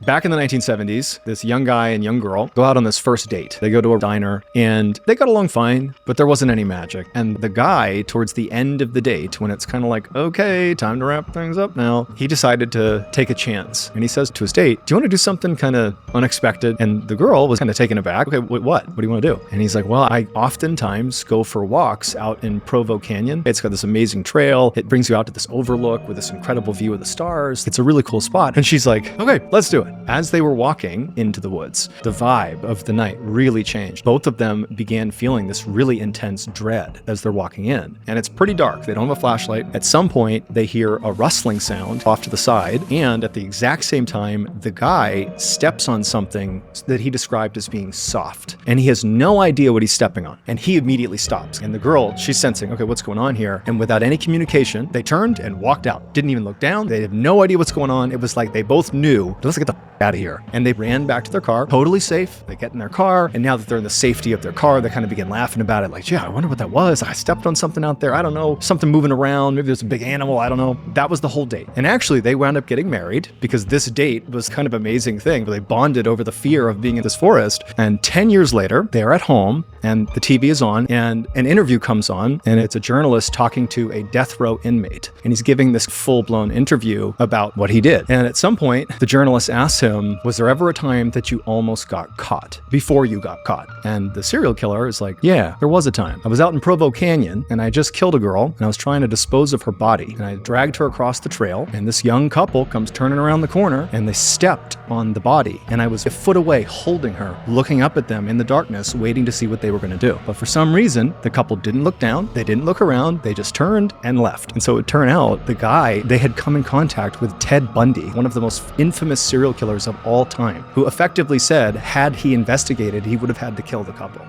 Back in the 1970s, this young guy and young girl go out on this first date. They go to a diner and they got along fine, but there wasn't any magic. And the guy, towards the end of the date, when it's kind of like, okay, time to wrap things up now, he decided to take a chance. And he says to his date, do you want to do something kind of unexpected? And the girl was kind of taken aback. Okay, what? What do you want to do? And he's like, well, I oftentimes go for walks out in Provo Canyon. It's got this amazing trail. It brings you out to this overlook with this incredible view of the stars. It's a really cool spot. And she's like, okay, let's do it. As they were walking into the woods, the vibe of the night really changed. Both of them began feeling this really intense dread as they're walking in. And it's pretty dark. They don't have a flashlight. At some point, they hear a rustling sound off to the side. And at the exact same time, the guy steps on something that he described as being soft. And he has no idea what he's stepping on. And he immediately stops. And the girl, she's sensing, okay, what's going on here? And without any communication, they turned and walked out. Didn't even look down. They have no idea what's going on. It was like they both knew, let's get the out of here. And they ran back to their car, totally safe. They get in their car. And now that they're in the safety of their car, they kind of begin laughing about it. Like, yeah, I wonder what that was. I stepped on something out there. I don't know. Something moving around. Maybe there's a big animal. I don't know. That was the whole date. And actually, they wound up getting married because this date was kind of an amazing thing. They bonded over the fear of being in this forest. And 10 years later, they're at home and the TV is on and an interview comes on and it's a journalist talking to a death row inmate. And he's giving this full-blown interview about what he did. And at some point, the journalist asks him, was there ever a time that you almost got caught before you got caught? And the serial killer is like, yeah, there was a time. I was out in Provo Canyon and I just killed a girl and I was trying to dispose of her body. And I dragged her across the trail and this young couple comes turning around the corner and they stepped on the body. And I was a foot away holding her, looking up at them in the darkness, waiting to see what they were going to do. But for some reason, the couple didn't look down. They didn't look around. They just turned and left. And so it turned out the guy, they had come in contact with Ted Bundy, one of the most infamous serial killers of all time, who effectively said, had he investigated, he would have had to kill the couple.